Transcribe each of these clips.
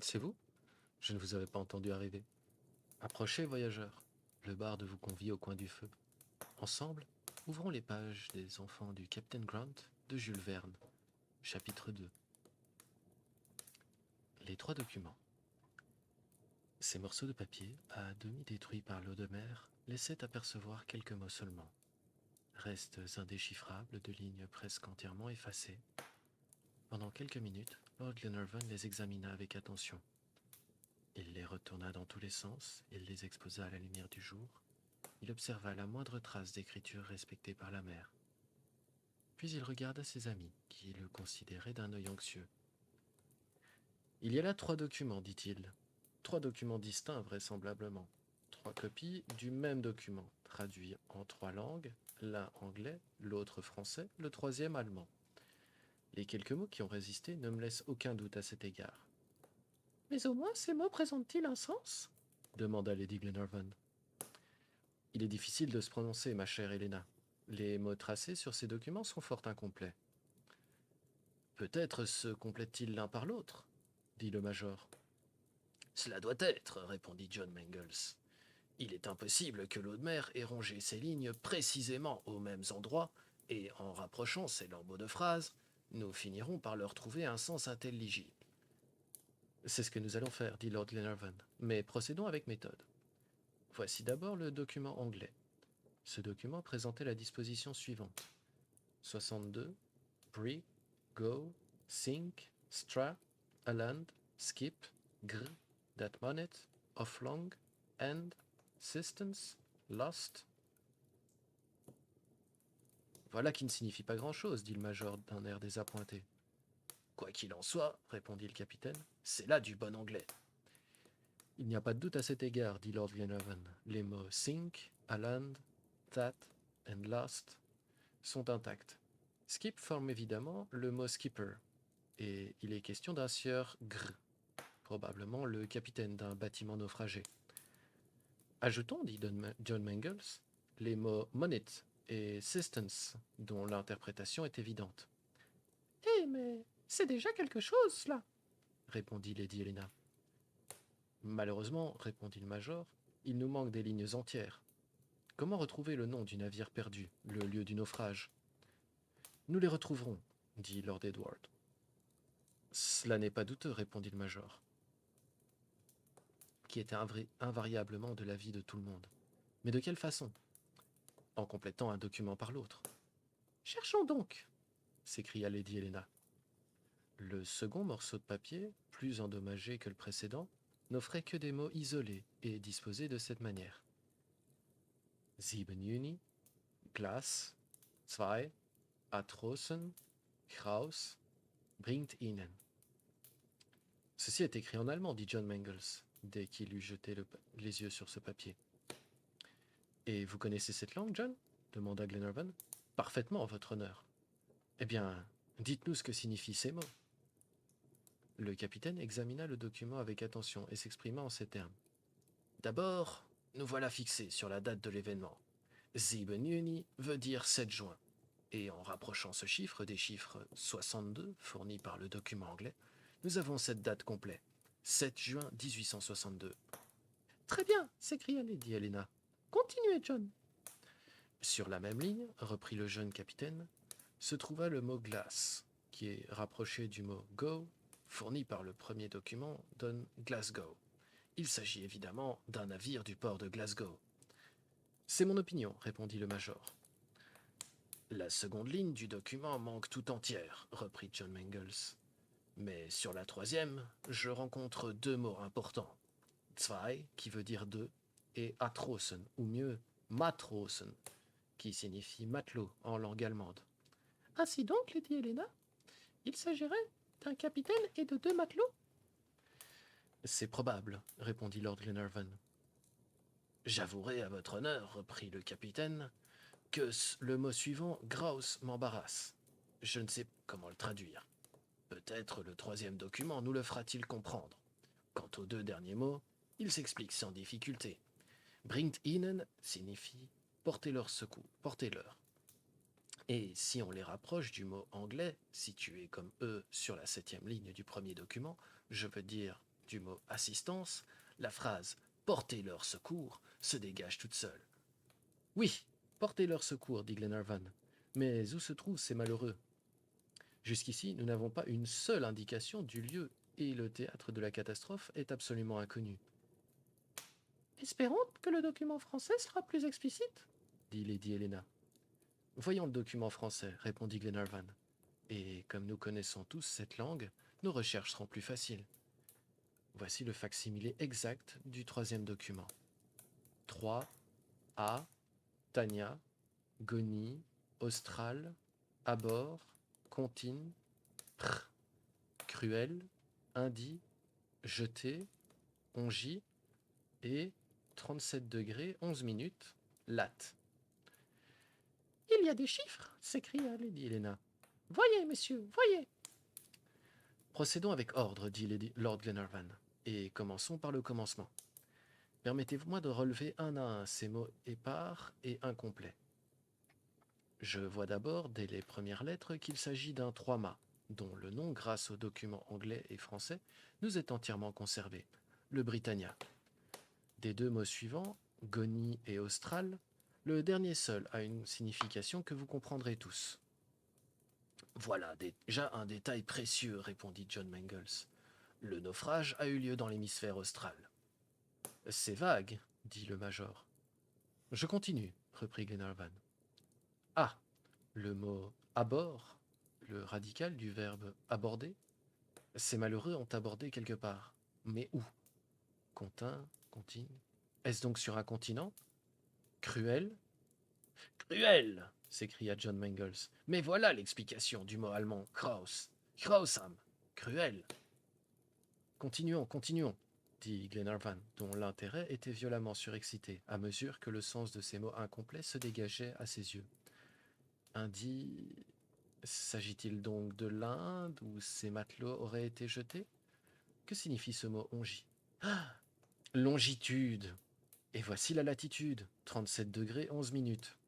C'est vous? Je ne vous avais pas entendu arriver. Approchez, voyageurs. Le barde vous convie au coin du feu. Ensemble, ouvrons les pages des enfants du Captain Grant de Jules Verne. Chapitre 2. Les trois documents. Ces morceaux de papier, à demi détruits par l'eau de mer, laissaient apercevoir quelques mots seulement. Restes indéchiffrables de lignes presque entièrement effacées. Pendant quelques minutes, Lord Glenarvan les examina avec attention. Il les retourna dans tous les sens, il les exposa à la lumière du jour. Il observa la moindre trace d'écriture respectée par la mère. Puis il regarda ses amis, qui le considéraient d'un œil anxieux. Il y a là 3 documents, dit-il. 3 documents distincts, vraisemblablement. 3 copies du même document, traduits en 3 langues, l'un anglais, l'autre français, le troisième allemand. Les quelques mots qui ont résisté ne me laissent aucun doute à cet égard. Mais au moins ces mots présentent-ils un sens demanda Lady Glenarvan. Il est difficile de se prononcer, ma chère Helena. Les mots tracés sur ces documents sont fort incomplets. Peut-être se complètent-ils l'un par l'autre, dit le major. Cela doit être, répondit John Mangles. Il est impossible que l'eau de mer ait rongé ces lignes précisément aux mêmes endroits, et en rapprochant ces lambeaux de phrases, nous finirons par leur trouver un sens intelligible. C'est ce que nous allons faire, dit Lord Glenarvan, mais procédons avec méthode. Voici d'abord le document anglais. Ce document présentait la disposition suivante. 62, Brig, Go, Sink, Stra, Aland, Skip, Gr, That Monet, Offlong, End, Sistance, Lost. Voilà qui ne signifie pas grand-chose, dit le major d'un air désappointé. Quoi qu'il en soit, répondit le capitaine, c'est là du bon anglais. Il n'y a pas de doute à cet égard, dit Lord Glenarvan. Les mots sink, aland, that and lost sont intacts. Skip forme évidemment le mot skipper, et il est question d'un sieur Gr, probablement le capitaine d'un bâtiment naufragé. Ajoutons, dit John Mangles, les mots monet et sistance, dont l'interprétation est évidente. Eh, mais c'est déjà quelque chose, cela, répondit Lady Helena. Malheureusement, répondit le major, il nous manque des lignes entières. Comment retrouver le nom du navire perdu, le lieu du naufrage? Nous les retrouverons, dit Lord Edward. Cela n'est pas douteux, répondit le major, qui était invariablement de l'avis de tout le monde. Mais de quelle façon? En complétant un document par l'autre. Cherchons donc, s'écria Lady Helena. Le second morceau de papier, plus endommagé que le précédent, n'offrait que des mots isolés et disposés de cette manière. 7 Juni, Glas, 2, Atrossen, Kraus, bringt Ihnen. Ceci est écrit en allemand, dit John Mangles, dès qu'il eut jeté les yeux sur ce papier. Et vous connaissez cette langue, John demanda Glenarvan. Parfaitement, votre honneur. Eh bien, dites-nous ce que signifient ces mots. Le capitaine examina le document avec attention et s'exprima en ces termes. D'abord, nous voilà fixés sur la date de l'événement. 7 Juni veut dire 7 juin. Et en rapprochant ce chiffre des chiffres 62 fournis par le document anglais, nous avons cette date complète. 7 juin 1862. Très bien, s'écria Lady Helena. Continuez, John. Sur la même ligne, reprit le jeune capitaine, se trouva le mot glace, qui est rapproché du mot go, fourni par le premier document, donne Glasgow. Il s'agit évidemment d'un navire du port de Glasgow. C'est mon opinion, répondit le major. La seconde ligne du document manque tout entière, reprit John Mangles. Mais sur la troisième, je rencontre 2 mots importants. Zwei, qui veut dire 2, et Atrossen, ou mieux, Matrosen, qui signifie matelot en langue allemande. Ainsi donc, Lady Helena, il s'agirait d'un capitaine et de 2 matelots? C'est probable, répondit Lord Glenarvan. J'avouerai à votre honneur, reprit le capitaine, que le mot suivant, grouse, m'embarrasse. Je ne sais comment le traduire. Peut-être le troisième document nous le fera-t-il comprendre. Quant aux 2 derniers mots, ils s'expliquent sans difficulté. Bringt ihnen signifie portez-leur secours, portez-leur. Et si on les rapproche du mot anglais, situé comme eux sur la 7e ligne du premier document, je veux dire du mot assistance, la phrase portez leur secours se dégage toute seule. Oui, portez leur secours, dit Glenarvan. Mais où se trouvent ces malheureux? Jusqu'ici, nous n'avons pas une seule indication du lieu et le théâtre de la catastrophe est absolument inconnu. Espérons que le document français sera plus explicite, dit Lady Helena. Voyons le document français, répondit Glenarvan. Et comme nous connaissons tous cette langue, nos recherches seront plus faciles. Voici le facsimilé exact du troisième document. 3 A, Tania, Goni, Austral, Abord, Contine, Pr, Cruel, Indi, Jeté, Ongi et 37 degrés 11 minutes, Latte. Il y a des chiffres, s'écria Lady Helena. Voyez, messieurs, voyez. Procédons avec ordre, dit Lord Glenarvan, et commençons par le commencement. Permettez-moi de relever un à un ces mots épars et incomplets. Je vois d'abord, dès les premières lettres, qu'il s'agit d'un trois-mâts, dont le nom, grâce aux documents anglais et français, nous est entièrement conservé, le Britannia. Des deux mots suivants, Goni et Austral, le dernier seul a une signification que vous comprendrez tous. Voilà déjà un détail précieux, répondit John Mangles. Le naufrage a eu lieu dans l'hémisphère austral. C'est vague, dit le major. Je continue, reprit Glenarvan. Ah, le mot abord, le radical du verbe aborder. Ces malheureux ont abordé quelque part. Mais où? Contine, contine. Est-ce donc sur un continent? Cruel? Cruel! S'écria John Mangles. Mais voilà l'explication du mot allemand Kraus. Grausam. Cruel. Continuons, continuons, dit Glenarvan, dont l'intérêt était violemment surexcité à mesure que le sens de ces mots incomplets se dégageait à ses yeux. Indi, s'agit-il donc de l'Inde où ces matelots auraient été jetés? Que signifie ce mot ongi? Ah, longitude. Et voici la latitude, 37 degrés 11 minutes.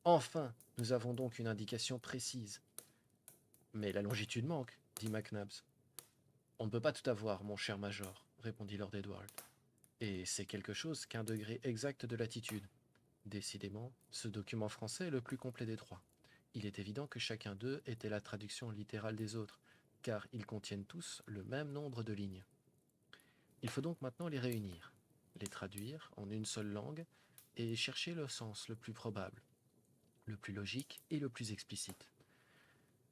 Enfin, nous avons donc une indication précise. Mais la longitude manque, dit McNabbs. On ne peut pas tout avoir, mon cher major, répondit Lord Edward. Et c'est quelque chose qu'un degré exact de latitude. Décidément, ce document français est le plus complet des trois. Il est évident que chacun d'eux était la traduction littérale des autres, car ils contiennent tous le même nombre de lignes. Il faut donc maintenant les réunir, les traduire en une seule langue et chercher le sens le plus probable, le plus logique et le plus explicite.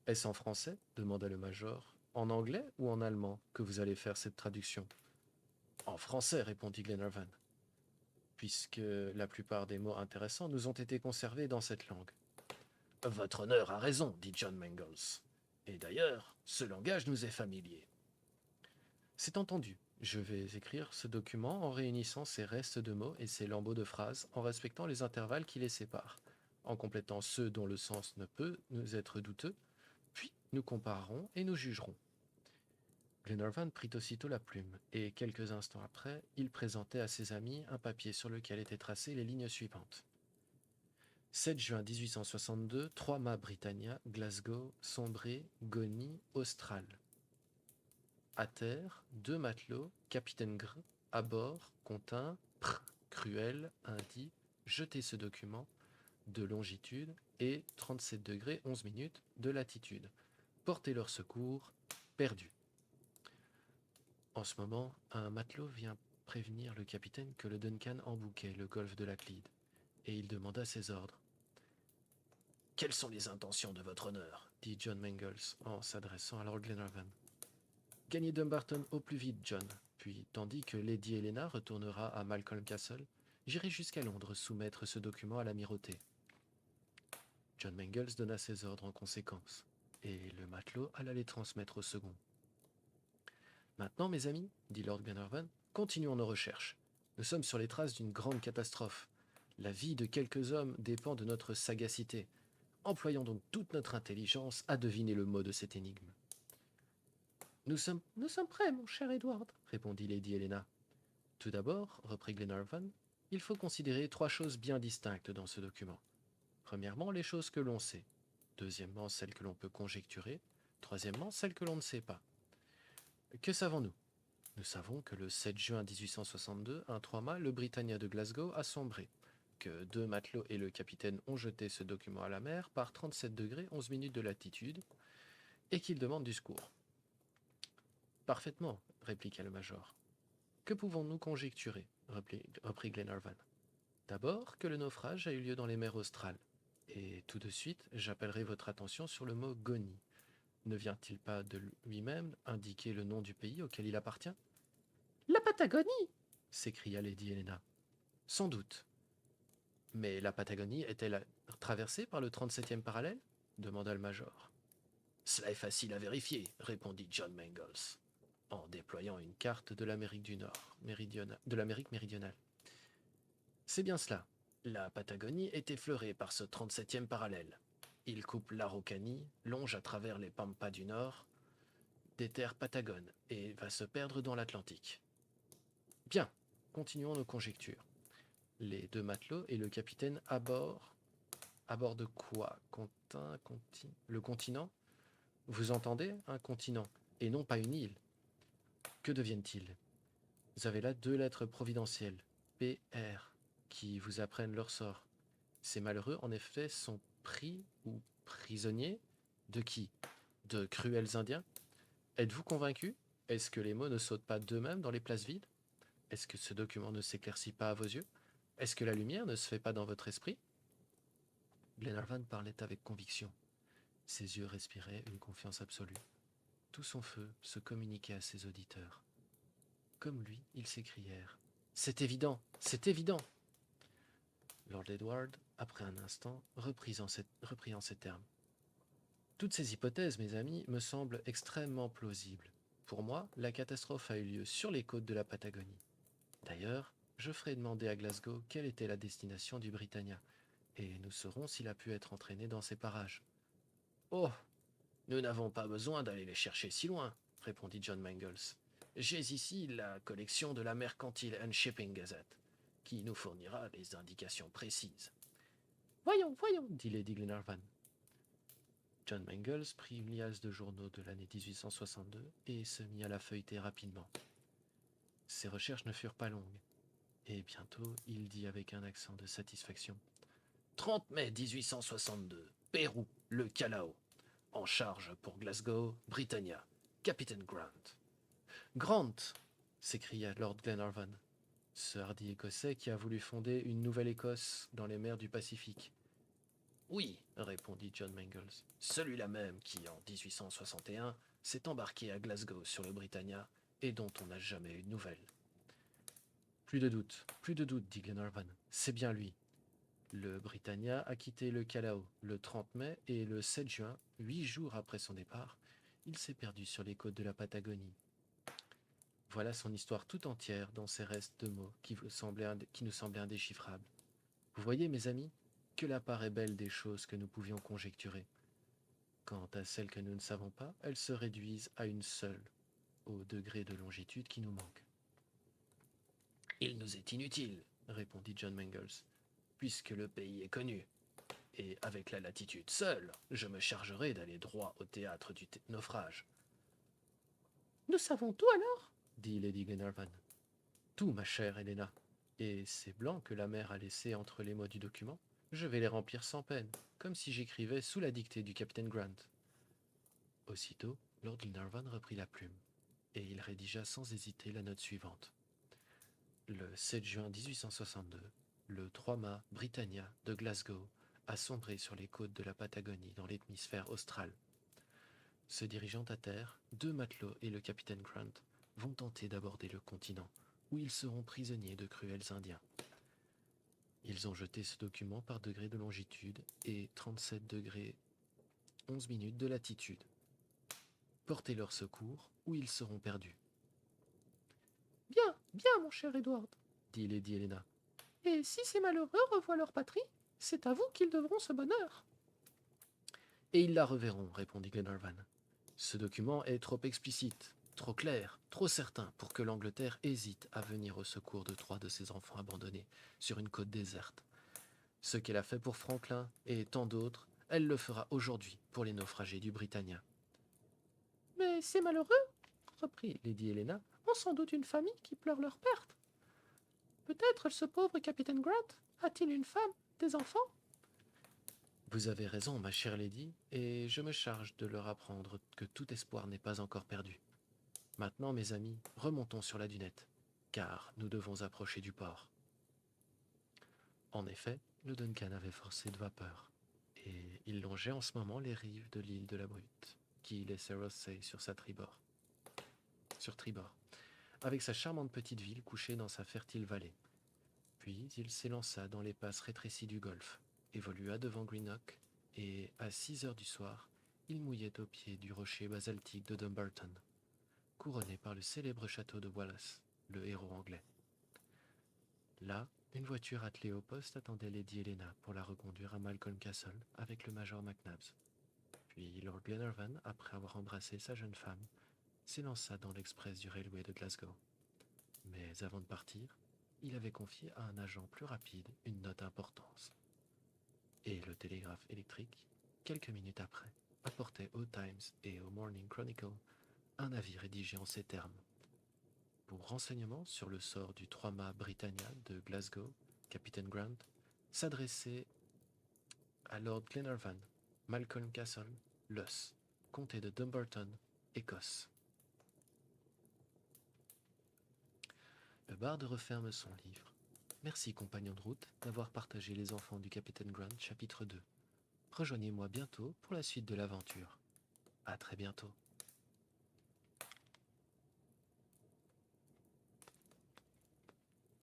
Est-ce en français, demanda le major, en anglais ou en allemand que vous allez faire cette traduction? En français, répondit Glenarvan, puisque la plupart des mots intéressants nous ont été conservés dans cette langue. Votre honneur a raison, dit John Mangles. Et d'ailleurs, ce langage nous est familier. C'est entendu. Je vais écrire ce document en réunissant ces restes de mots et ces lambeaux de phrases, en respectant les intervalles qui les séparent, en complétant ceux dont le sens ne peut nous être douteux, puis nous comparerons et nous jugerons. Glenarvan prit aussitôt la plume, et quelques instants après, il présentait à ses amis un papier sur lequel étaient tracées les lignes suivantes. 7 juin 1862, 3 mâts Britannia, Glasgow, Sombré, Goni, Austral. À terre, 2 matelots, capitaine Gr, à bord, Contine, Pr, Cruel, Indi, jetez ce document, de longitude et 37 degrés 11 minutes de latitude. Portez leur secours, perdu. En ce moment, un matelot vient prévenir le capitaine que le Duncan embouquait le golfe de l'Aclide, et il demanda ses ordres. « Quelles sont les intentions de votre honneur ?» dit John Mangles en s'adressant à Lord Glenarvan. « Gagnez Dumbarton au plus vite, John, puis, tandis que Lady Helena retournera à Malcolm Castle, j'irai jusqu'à Londres soumettre ce document à l'amirauté. » John Mangles donna ses ordres en conséquence, et le matelot alla les transmettre au second. « Maintenant, mes amis, dit Lord Glenarvan, continuons nos recherches. Nous sommes sur les traces d'une grande catastrophe. La vie de quelques hommes dépend de notre sagacité. Employons donc toute notre intelligence à deviner le mot de cette énigme. Nous sommes prêts, mon cher Edward, répondit Lady Helena. Tout d'abord, reprit Glenarvan, il faut considérer 3 choses bien distinctes dans ce document. Premièrement, les choses que l'on sait. Deuxièmement, celles que l'on peut conjecturer. Troisièmement, celles que l'on ne sait pas. Que savons-nous? Nous savons que le 7 juin 1862, un 3-mâts, le Britannia de Glasgow, a sombré, que 2 matelots et le capitaine ont jeté ce document à la mer par 37 degrés 11 minutes de latitude, et qu'ils demandent du secours. Parfaitement, répliqua le major. Que pouvons-nous conjecturer reprit Glenarvan. D'abord, que le naufrage a eu lieu dans les mers australes. Et tout de suite, j'appellerai votre attention sur le mot Goni. Ne vient-il pas de lui-même indiquer le nom du pays auquel il appartient? La Patagonie s'écria Lady Helena. Sans doute. Mais la Patagonie est-elle traversée par le 37e parallèle demanda le major. Cela est facile à vérifier, répondit John Mangles, en déployant une carte de l'Amérique du Nord, de l'Amérique méridionale. C'est bien cela. La Patagonie est effleurée par ce 37e parallèle. Il coupe l'Araucanie, longe à travers les Pampas du Nord, des terres patagones, et va se perdre dans l'Atlantique. Bien, continuons nos conjectures. Les 2 matelots et le capitaine à bord. À bord de quoi? Le continent? Vous entendez? Un continent, et non pas une île. Que deviennent-ils? Vous avez là 2 lettres providentielles, PR, qui vous apprennent leur sort. Ces malheureux, en effet, sont pris ou prisonniers de qui? De cruels Indiens? Êtes-vous convaincu? Est-ce que les mots ne sautent pas d'eux-mêmes dans les places vides? Est-ce que ce document ne s'éclaircit pas à vos yeux? Est-ce que la lumière ne se fait pas dans votre esprit? Glenarvan parlait avec conviction. Ses yeux respiraient une confiance absolue. Tout son feu se communiquait à ses auditeurs. Comme lui, ils s'écrièrent « C'est évident! C'est évident !» Lord Edward, après un instant, reprit en ces termes. Toutes ces hypothèses, mes amis, me semblent extrêmement plausibles. Pour moi, la catastrophe a eu lieu sur les côtes de la Patagonie. D'ailleurs, je ferai demander à Glasgow quelle était la destination du Britannia, et nous saurons s'il a pu être entraîné dans ces parages. Oh, nous n'avons pas besoin d'aller les chercher si loin, répondit John Mangles. J'ai ici la collection de la Mercantile and Shipping Gazette, qui nous fournira des indications précises. Voyons, dit Lady Glenarvan. John Mangles prit une liasse de journaux de l'année 1862 et se mit à la feuilleter rapidement. Ses recherches ne furent pas longues, et bientôt il dit avec un accent de satisfaction. 30 mai 1862, Pérou, le Callao. En charge pour Glasgow, Britannia, Capitaine Grant. Grant s'écria Lord Glenarvan, ce hardi Écossais qui a voulu fonder une Nouvelle-Écosse dans les mers du Pacifique. Oui, répondit John Mangles, celui-là même qui, en 1861, s'est embarqué à Glasgow sur le Britannia et dont on n'a jamais eu de nouvelles. Plus de doute, dit Glenarvan, c'est bien lui. Le Britannia a quitté le Callao le 30 mai et le 7 juin, 8 jours après son départ, il s'est perdu sur les côtes de la Patagonie. Voilà son histoire tout entière dans ces restes de mots qui nous semblaient indéchiffrables. Vous voyez, mes amis, que la part est belle des choses que nous pouvions conjecturer. Quant à celles que nous ne savons pas, elles se réduisent à une seule, au degré de longitude qui nous manque. Il nous est inutile, répondit John Mangles, puisque le pays est connu. Et avec la latitude seule, je me chargerai d'aller droit au théâtre du naufrage. Nous savons tout alors, dit Lady Glenarvan. Tout, ma chère Helena. Et ces blancs que la mer a laissés entre les mots du document, je vais les remplir sans peine, comme si j'écrivais sous la dictée du capitaine Grant. Aussitôt, Lord Glenarvan reprit la plume, et il rédigea sans hésiter la note suivante. Le 7 juin 1862, le 3-mâts Britannia de Glasgow a sombré sur les côtes de la Patagonie dans l'hémisphère austral. Se dirigeant à terre, 2 matelots et le capitaine Grant vont tenter d'aborder le continent, où ils seront prisonniers de cruels Indiens. Ils ont jeté ce document par degré de longitude et 37 degrés 11 minutes de latitude. Portez leur secours, ou ils seront perdus. Bien, mon cher Edward, dit Lady Helena. Et si ces malheureux revoient leur patrie, c'est à vous qu'ils devront ce bonheur. Et ils la reverront, répondit Glenarvan. Ce document est trop explicite, trop clair, trop certain pour que l'Angleterre hésite à venir au secours de 3 de ses enfants abandonnés sur une côte déserte. Ce qu'elle a fait pour Franklin et tant d'autres, elle le fera aujourd'hui pour les naufragés du Britannia. Mais c'est malheureux, reprit Lady Helena, ont sans doute une famille qui pleure leur perte. Peut-être ce pauvre capitaine Grant a-t-il une femme, des enfants? Vous avez raison, ma chère lady, et je me charge de leur apprendre que tout espoir n'est pas encore perdu. Maintenant, mes amis, remontons sur la dunette, car nous devons approcher du port. En effet, le Duncan avait forcé de vapeur, et il longeait en ce moment les rives de l'île de la Brute, qui laissait Rothsay sur tribord, avec sa charmante petite ville couchée dans sa fertile vallée. Puis il s'élança dans les passes rétrécies du golfe, évolua devant Greenock, et à 6 heures du soir, il mouillait au pied du rocher basaltique de Dumbarton, couronné par le célèbre château de Wallace, le héros anglais. Là, une voiture attelée au poste attendait Lady Helena pour la reconduire à Malcolm Castle avec le major McNabbs. Puis Lord Glenarvan, après avoir embrassé sa jeune femme, s'élança dans l'express du railway de Glasgow. Mais avant de partir, il avait confié à un agent plus rapide une note d'importance. Et le télégraphe électrique, quelques minutes après, apportait aux Times et au Morning Chronicle un avis rédigé en ces termes. Pour renseignements sur le sort du 3-mâts Britannia de Glasgow, Capitaine Grant s'adressait à Lord Glenarvan, Malcolm Castle, Luss, comté de Dumbarton, Écosse. Le barde referme son livre. Merci, compagnons de route, d'avoir partagé Les Enfants du Capitaine Grant, chapitre 2. Rejoignez-moi bientôt pour la suite de l'aventure. À très bientôt.